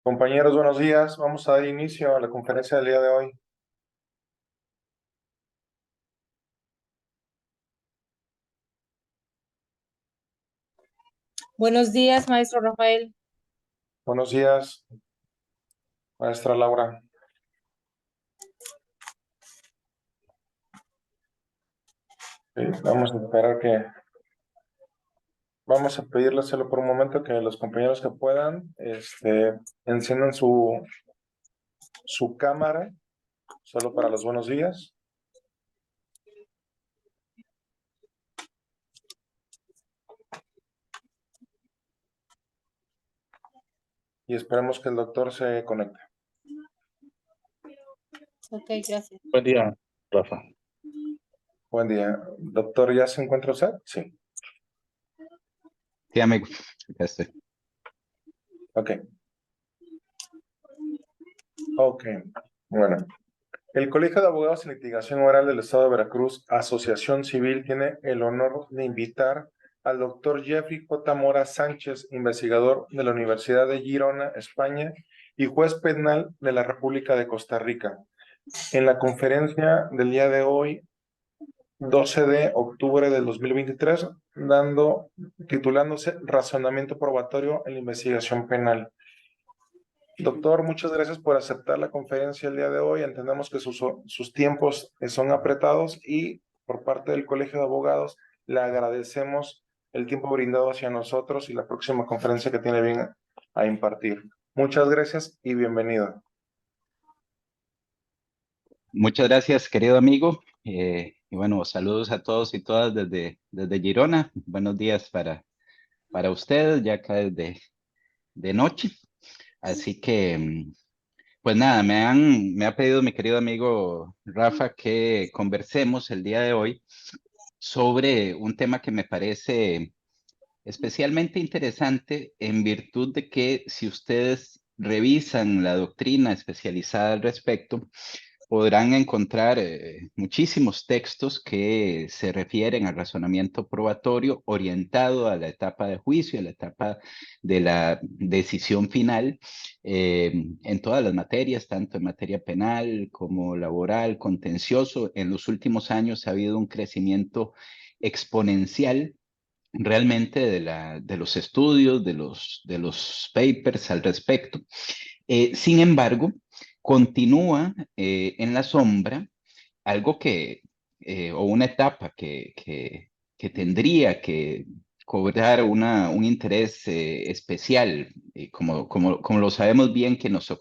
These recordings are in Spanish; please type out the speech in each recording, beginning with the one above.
Compañeros, buenos días. Vamos a dar inicio a la conferencia del día de hoy. Buenos días, maestro Rafael. Buenos días, maestra Laura. Vamos a esperar vamos a pedirle solo por un momento que los compañeros que puedan, enciendan su cámara, solo para los buenos días. Y esperemos que el doctor se conecte. Ok, gracias. Buen día, Rafa. Buen día. Doctor, ¿ya se encuentra usted? Sí. Sí, amigo, ya estoy. Ok. Ok. Bueno. El Colegio de Abogados en Litigación Oral del Estado de Veracruz, Asociación Civil, tiene el honor de invitar al doctor Jeffrey J. Mora Sánchez, investigador de la Universidad de Girona, España, y juez penal de la República de Costa Rica, en la conferencia del día de hoy, 12 de octubre del 2023, titulándose Razonamiento probatorio en la investigación penal. Doctor, muchas gracias por aceptar la conferencia el día de hoy. Entendemos que sus tiempos son apretados y por parte del Colegio de Abogados le agradecemos el tiempo brindado hacia nosotros y la próxima conferencia que tiene bien a impartir. Muchas gracias y bienvenido. Muchas gracias, querido amigo. Y bueno, saludos a todos y todas desde Girona. Buenos días para ustedes, ya acá de noche. Así que, pues nada, me ha pedido mi querido amigo Rafa que conversemos el día de hoy sobre un tema que me parece especialmente interesante en virtud de que si ustedes revisan la doctrina especializada al respecto, podrán encontrar muchísimos textos que se refieren al razonamiento probatorio orientado a la etapa de juicio, a la etapa de la decisión final, en todas las materias, tanto en materia penal como laboral, contencioso. En los últimos años ha habido un crecimiento exponencial realmente de los estudios, de los papers al respecto. Sin embargo, continúa en la sombra algo o una etapa que tendría que cobrar un interés especial, como lo sabemos bien quienes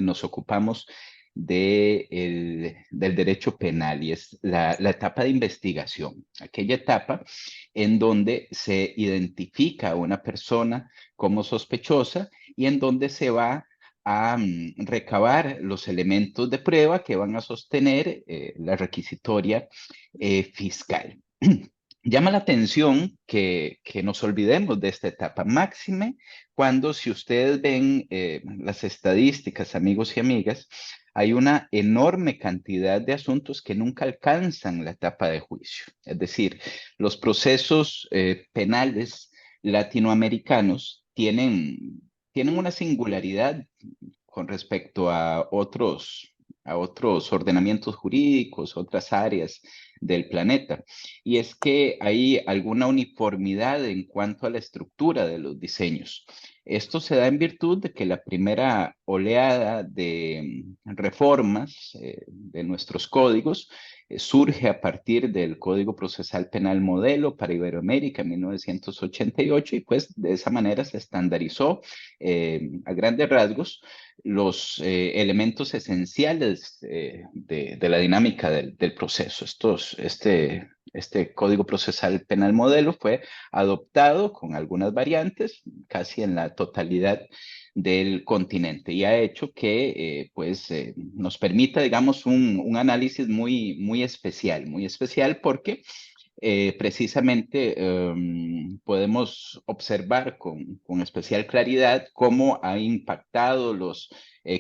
nos ocupamos del derecho penal, y es la etapa de investigación, aquella etapa en donde se identifica a una persona como sospechosa y en donde se va a recabar los elementos de prueba que van a sostener la requisitoria fiscal. Llama la atención que nos olvidemos de esta etapa máxime cuando, si ustedes ven las estadísticas, amigos y amigas, hay una enorme cantidad de asuntos que nunca alcanzan la etapa de juicio. Es decir, los procesos penales latinoamericanos tienen una singularidad con respecto a otros ordenamientos jurídicos, otras áreas del planeta. Y es que hay alguna uniformidad en cuanto a la estructura de los diseños. Esto se da en virtud de que la primera oleada de reformas de nuestros códigos surge a partir del Código Procesal Penal Modelo para Iberoamérica en 1988, y pues de esa manera se estandarizó a grandes rasgos los elementos esenciales de la dinámica del proceso. Este Código Procesal Penal Modelo fue adoptado con algunas variantes casi en la totalidad del continente, y ha hecho que nos permita, digamos, un análisis muy especial porque precisamente podemos observar con especial claridad cómo ha impactado los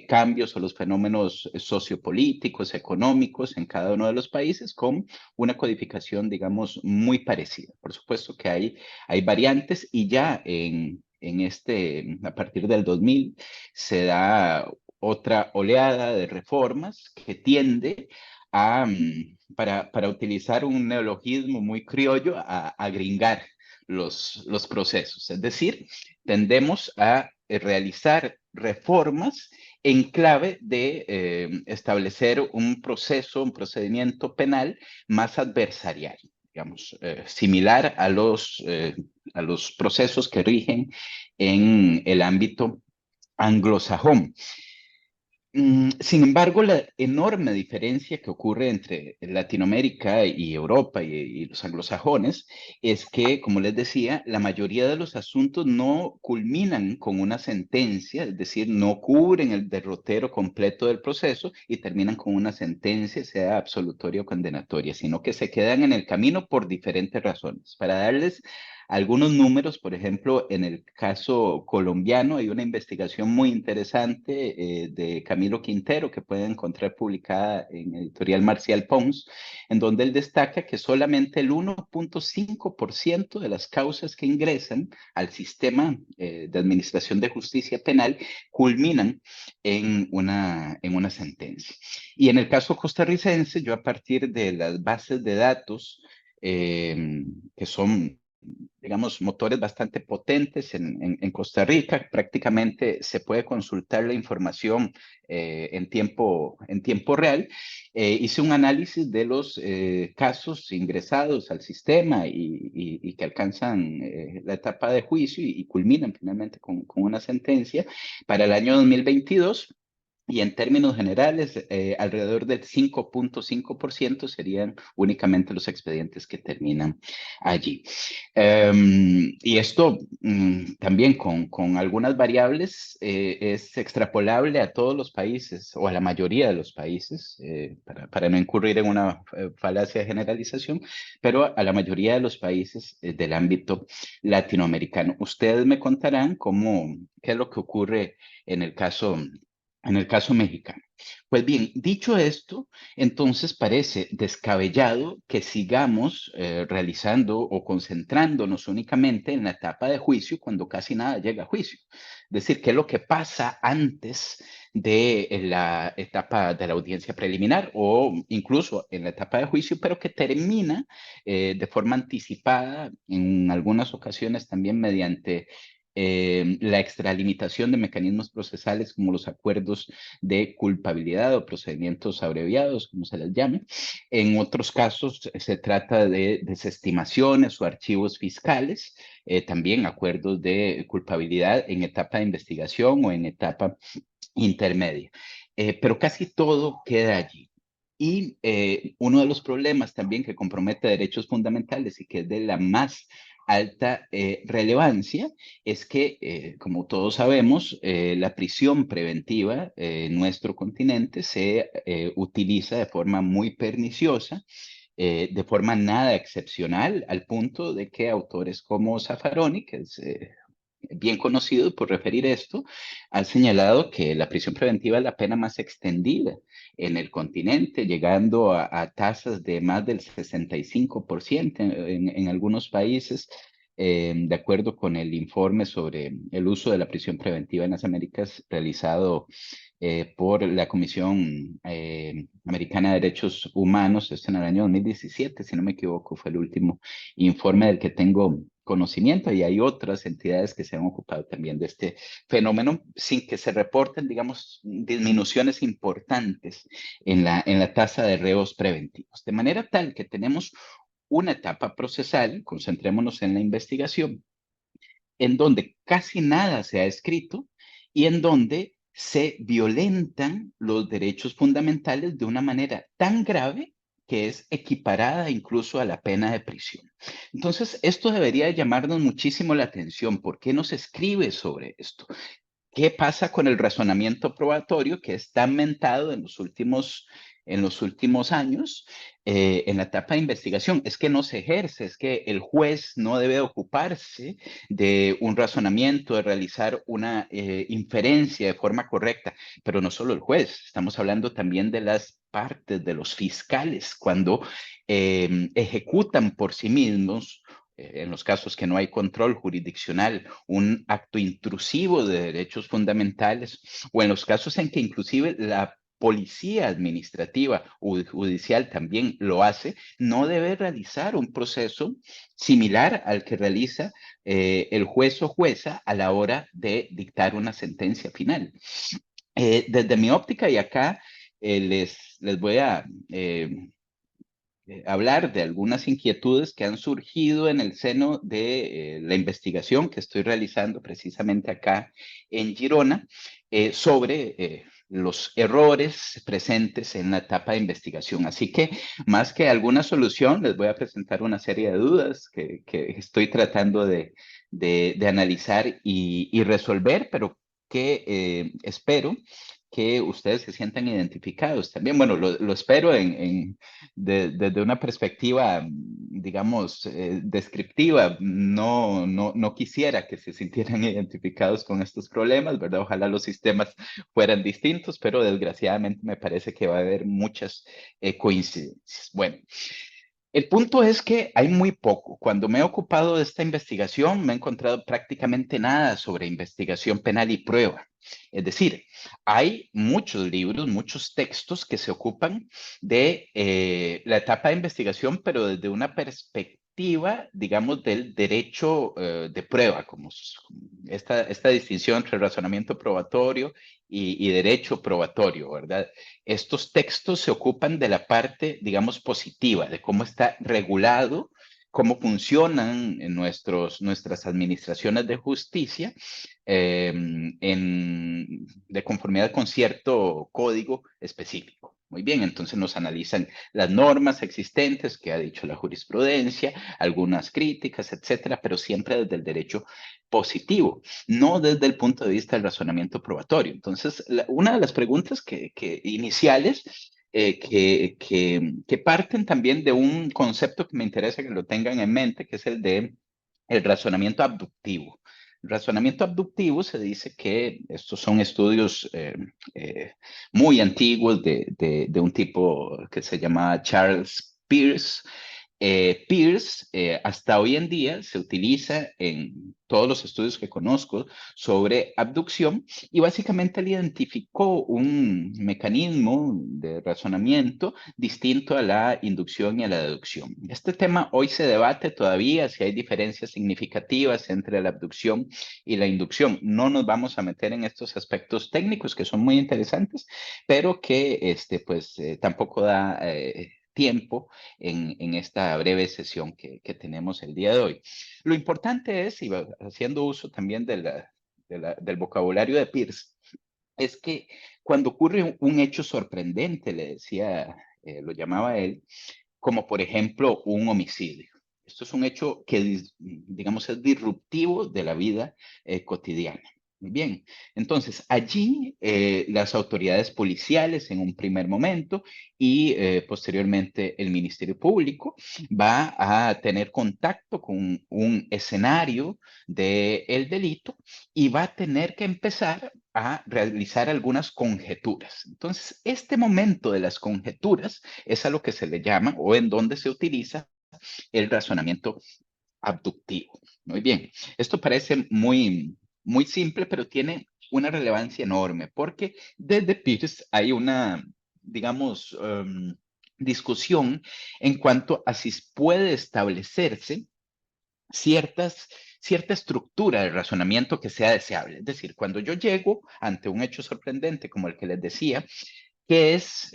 cambios o los fenómenos sociopolíticos, económicos en cada uno de los países, con una codificación, digamos, muy parecida. Por supuesto que hay variantes, y ya a partir del 2000, se da otra oleada de reformas que tiende a, para utilizar un neologismo muy criollo, a gringar los procesos. Es decir, tendemos a realizar reformas en clave de establecer un proceso, un procedimiento penal más adversarial, digamos, similar a los procesos que rigen en el ámbito anglosajón. Sin embargo, la enorme diferencia que ocurre entre Latinoamérica y Europa y los anglosajones es que, como les decía, la mayoría de los asuntos no culminan con una sentencia, es decir, no cubren el derrotero completo del proceso y terminan con una sentencia, sea absolutoria o condenatoria, sino que se quedan en el camino por diferentes razones. Para darles algunos números, por ejemplo, en el caso colombiano hay una investigación muy interesante de Camilo Quintero que pueden encontrar publicada en editorial Marcial Pons, en donde él destaca que solamente el 1.5% de las causas que ingresan al sistema de administración de justicia penal culminan en una sentencia. Y en el caso costarricense, yo a partir de las bases de datos que son, digamos, motores bastante potentes en Costa Rica. Prácticamente se puede consultar la información en tiempo real. Hice un análisis de los casos ingresados al sistema y que alcanzan la etapa de juicio y culminan finalmente con una sentencia para el año 2022. Y en términos generales, alrededor del 5.5% serían únicamente los expedientes que terminan allí. Y esto también con algunas variables es extrapolable a todos los países o a la mayoría de los países, para no incurrir en una falacia de generalización, pero a la mayoría de los países del ámbito latinoamericano. Ustedes me contarán qué es lo que ocurre en el caso mexicano. Pues bien, dicho esto, entonces parece descabellado que sigamos realizando o concentrándonos únicamente en la etapa de juicio cuando casi nada llega a juicio. Es decir, qué es lo que pasa antes de la etapa de la audiencia preliminar o incluso en la etapa de juicio, pero que termina de forma anticipada, en algunas ocasiones también mediante la extralimitación de mecanismos procesales como los acuerdos de culpabilidad o procedimientos abreviados, como se les llame. En otros casos se trata de desestimaciones o archivos fiscales, también acuerdos de culpabilidad en etapa de investigación o en etapa intermedia. Pero casi todo queda allí. Y uno de los problemas también que compromete derechos fundamentales y que es de la más alta relevancia es que, como todos sabemos, la prisión preventiva en nuestro continente se utiliza de forma muy perniciosa, de forma nada excepcional, al punto de que autores como Zaffaroni, que es bien conocido por referir esto, han señalado que la prisión preventiva es la pena más extendida en el continente, llegando a tasas de más del 65% en algunos países, de acuerdo con el informe sobre el uso de la prisión preventiva en las Américas realizado por la Comisión Americana de Derechos Humanos, esto en el año 2017, si no me equivoco, fue el último informe del que tengo conocimiento, y hay otras entidades que se han ocupado también de este fenómeno sin que se reporten, digamos, disminuciones importantes en la tasa de reos preventivos. De manera tal que tenemos una etapa procesal, concentrémonos en la investigación, en donde casi nada se ha escrito y en donde se violentan los derechos fundamentales de una manera tan grave que es equiparada incluso a la pena de prisión. Entonces, esto debería llamarnos muchísimo la atención. ¿Por qué no se escribe sobre esto? ¿Qué pasa con el razonamiento probatorio que está mentado en los últimos años en la etapa de investigación? Es que no se ejerce, es que el juez no debe ocuparse de un razonamiento, de realizar una inferencia de forma correcta, pero no solo el juez, estamos hablando también de las partes, de los fiscales, cuando ejecutan por sí mismos en los casos que no hay control jurisdiccional, un acto intrusivo de derechos fundamentales, o en los casos en que inclusive la policía administrativa o judicial también lo hace, no debe realizar un proceso similar al que realiza el juez o jueza a la hora de dictar una sentencia final. Desde mi óptica, y acá les voy a hablar de algunas inquietudes que han surgido en el seno de la investigación que estoy realizando precisamente acá en Girona sobre los errores presentes en la etapa de investigación. Así que más que alguna solución, les voy a presentar una serie de dudas que estoy tratando de analizar y resolver, pero que espero que ustedes se sientan identificados también. Bueno, lo espero desde una perspectiva, digamos, descriptiva. No quisiera que se sintieran identificados con estos problemas, ¿verdad? Ojalá los sistemas fueran distintos, pero desgraciadamente me parece que va a haber muchas coincidencias. Bueno. El punto es que hay muy poco. Cuando me he ocupado de esta investigación, me he encontrado prácticamente nada sobre investigación penal y prueba. Es decir, hay muchos libros, muchos textos que se ocupan de la etapa de investigación, pero desde una perspectiva, digamos, del derecho de prueba, como esta distinción entre razonamiento probatorio y derecho probatorio, ¿verdad? Estos textos se ocupan de la parte, digamos, positiva, de cómo está regulado, cómo funcionan nuestras administraciones de justicia de conformidad con cierto código específico. Muy bien, entonces nos analizan las normas existentes que ha dicho la jurisprudencia, algunas críticas, etcétera, pero siempre desde el derecho positivo, no desde el punto de vista del razonamiento probatorio. Entonces, una de las preguntas iniciales que parten también de un concepto que me interesa que lo tengan en mente, que es el de el razonamiento abductivo. El razonamiento abductivo se dice que estos son estudios muy antiguos de un tipo que se llama Charles Peirce. Peirce hasta hoy en día se utiliza en todos los estudios que conozco sobre abducción y básicamente él identificó un mecanismo de razonamiento distinto a la inducción y a la deducción. Este tema hoy se debate todavía si hay diferencias significativas entre la abducción y la inducción. No nos vamos a meter en estos aspectos técnicos que son muy interesantes, pero que tampoco da tiempo en esta breve sesión que tenemos el día de hoy. Lo importante es, y haciendo uso también del vocabulario de Peirce, es que cuando ocurre un hecho sorprendente, le decía, lo llamaba él, como por ejemplo un homicidio. Esto es un hecho que, digamos, es disruptivo de la vida cotidiana. Muy bien, entonces allí las autoridades policiales en un primer momento y posteriormente el Ministerio Público va a tener contacto con un escenario del delito y va a tener que empezar a realizar algunas conjeturas. Entonces, este momento de las conjeturas es a lo que se le llama o en donde se utiliza el razonamiento abductivo. Muy bien, esto parece muy simple, pero tiene una relevancia enorme porque desde Peirce hay una, digamos, discusión en cuanto a si puede establecerse cierta estructura de razonamiento que sea deseable. Es decir, cuando yo llego ante un hecho sorprendente como el que les decía, ¿qué es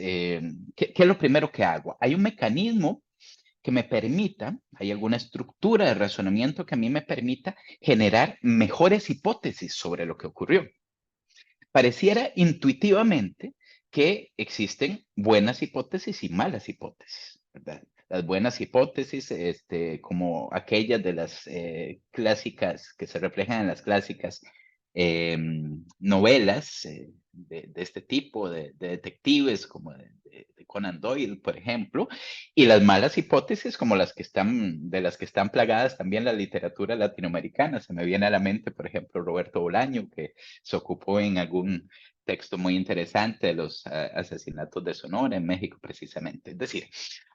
lo primero que hago? Hay un mecanismo que me permita, hay alguna estructura de razonamiento que a mí me permita generar mejores hipótesis sobre lo que ocurrió. Pareciera intuitivamente que existen buenas hipótesis y malas hipótesis, ¿verdad? Las buenas hipótesis, como aquellas de las clásicas, que se reflejan en las clásicas novelas de este tipo, de detectives como de Conan Doyle, por ejemplo, y las malas hipótesis como de las que están plagadas también la literatura latinoamericana. Se me viene a la mente, por ejemplo, Roberto Bolaño, que se ocupó en algún texto muy interesante de los asesinatos de Sonora en México precisamente. Es decir,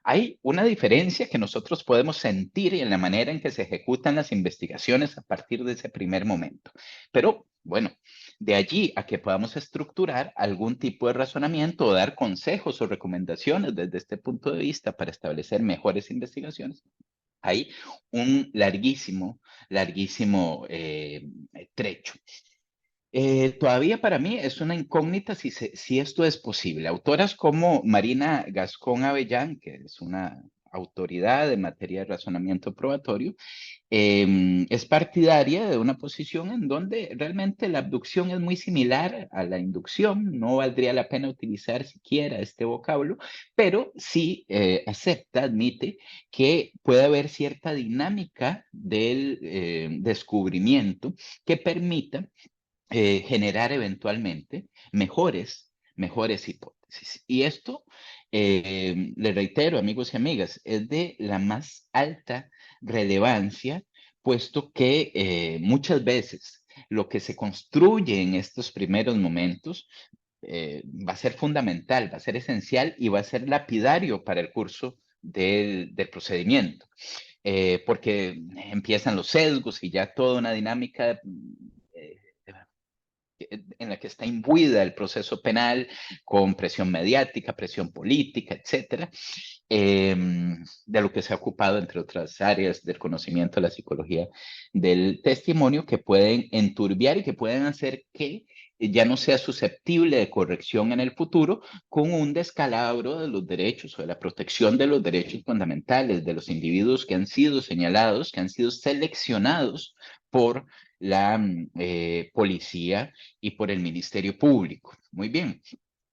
hay una diferencia que nosotros podemos sentir en la manera en que se ejecutan las investigaciones a partir de ese primer momento. Pero bueno, de allí a que podamos estructurar algún tipo de razonamiento o dar consejos o recomendaciones desde este punto de vista para establecer mejores investigaciones, hay un larguísimo trecho. Todavía para mí es una incógnita si esto es posible. Autoras como Marina Gascón Avellán, que es una autoridad en materia de razonamiento probatorio, es partidaria de una posición en donde realmente la abducción es muy similar a la inducción, no valdría la pena utilizar siquiera este vocablo, pero sí admite que puede haber cierta dinámica del descubrimiento que permita generar eventualmente mejores hipótesis. Y esto, le reitero, amigos y amigas, es de la más alta relevancia, puesto que muchas veces lo que se construye en estos primeros momentos va a ser fundamental, va a ser esencial y va a ser lapidario para el curso del procedimiento. Porque empiezan los sesgos y ya toda una dinámica en la que está imbuida el proceso penal con presión mediática, presión política, etcétera, de lo que se ha ocupado, entre otras áreas del conocimiento de la psicología del testimonio, que pueden enturbiar y que pueden hacer que ya no sea susceptible de corrección en el futuro con un descalabro de los derechos o de la protección de los derechos fundamentales de los individuos que han sido señalados, que han sido seleccionados por la policía y por el Ministerio Público. Muy bien.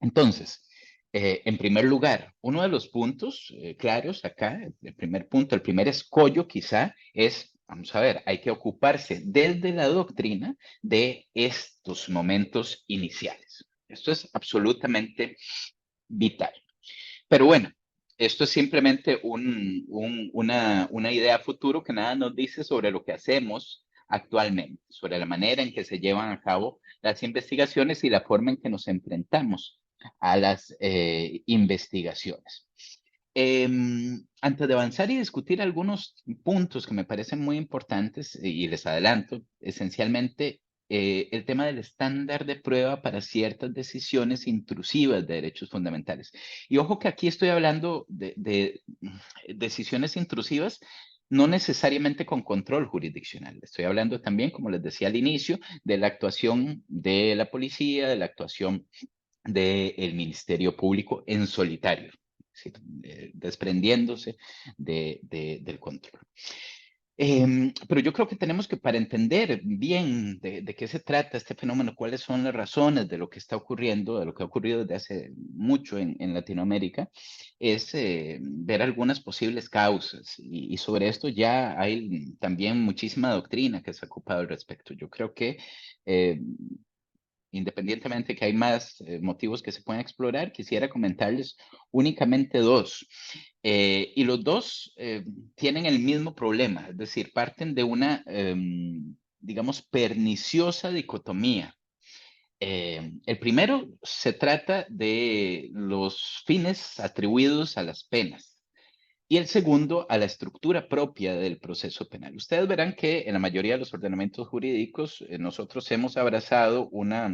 Entonces, en primer lugar, uno de los puntos claros acá, el primer punto, el primer escollo quizá es, vamos a ver, hay que ocuparse desde la doctrina de estos momentos iniciales. Esto es absolutamente vital. Pero bueno, esto es simplemente una idea futuro que nada nos dice sobre lo que hacemos actualmente, sobre la manera en que se llevan a cabo las investigaciones y la forma en que nos enfrentamos a las investigaciones. Antes de avanzar y discutir algunos puntos que me parecen muy importantes, y les adelanto, esencialmente el tema del estándar de prueba para ciertas decisiones intrusivas de derechos fundamentales. Y ojo que aquí estoy hablando de decisiones intrusivas, no necesariamente con control jurisdiccional. Estoy hablando también, como les decía al inicio, de la actuación de la policía, de la actuación del Ministerio Público en solitario, ¿sí? Desprendiéndose del control. Pero yo creo que tenemos que, para entender bien de qué se trata este fenómeno, cuáles son las razones de lo que está ocurriendo, de lo que ha ocurrido desde hace mucho en Latinoamérica, es ver algunas posibles causas. Y sobre esto ya hay también muchísima doctrina que se ha ocupado al respecto. Yo creo que independientemente que hay más motivos que se pueden explorar, quisiera comentarles únicamente dos. Y los dos tienen el mismo problema, es decir, parten de una, digamos, perniciosa dicotomía. El primero se trata de los fines atribuidos a las penas y el segundo a la estructura propia del proceso penal. Ustedes verán que en la mayoría de los ordenamientos jurídicos nosotros hemos abrazado una,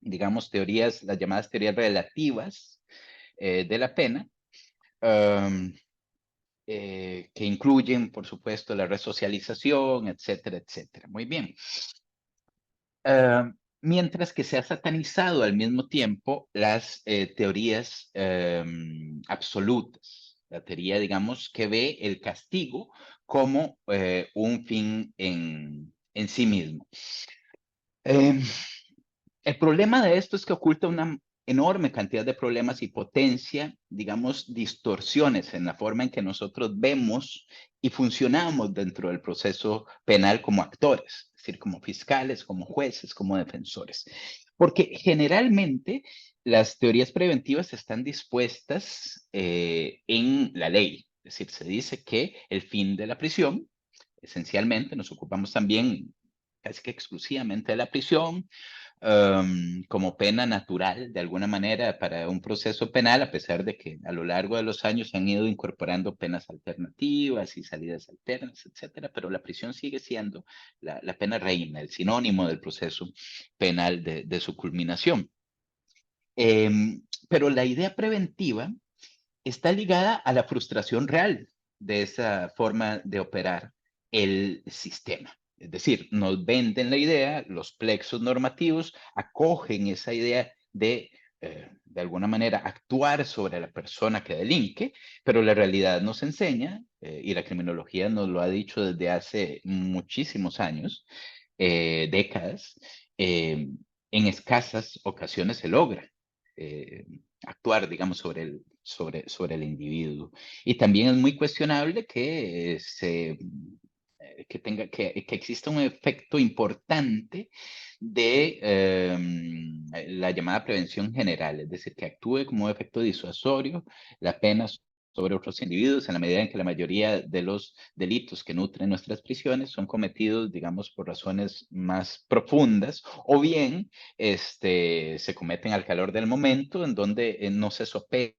digamos, teorías, las llamadas teorías relativas de la pena, que incluyen, por supuesto, la resocialización, etcétera, etcétera. Muy bien. Mientras que se ha satanizado al mismo tiempo las teorías absolutas, la teoría, digamos, que ve el castigo como un fin en sí mismo. El problema de esto es que oculta una enorme cantidad de problemas y potencia, digamos, distorsiones en la forma en que nosotros vemos y funcionamos dentro del proceso penal como actores, es decir, como fiscales, como jueces, como defensores. Porque generalmente las teorías preventivas están dispuestas en la ley. Es decir, se dice que el fin de la prisión, esencialmente, nos ocupamos también casi que exclusivamente de la prisión, como pena natural, de alguna manera, para un proceso penal, a pesar de que a lo largo de los años se han ido incorporando penas alternativas y salidas alternas, etcétera, pero la prisión sigue siendo la pena reina, el sinónimo del proceso penal de su culminación. Pero la idea preventiva está ligada a la frustración real de esa forma de operar el sistema. Es decir, nos venden la idea, los plexos normativos acogen esa idea de alguna manera, actuar sobre la persona que delinque, pero la realidad nos enseña, y la criminología nos lo ha dicho desde hace muchísimos años, décadas, en escasas ocasiones se logra actuar, digamos, sobre el individuo. Y también es muy cuestionable que que exista un efecto importante de la llamada prevención general, es decir, que actúe como efecto disuasorio la pena sobre otros individuos en la medida en que la mayoría de los delitos que nutren nuestras prisiones son cometidos, digamos, por razones más profundas o bien se cometen al calor del momento en donde no se sospecha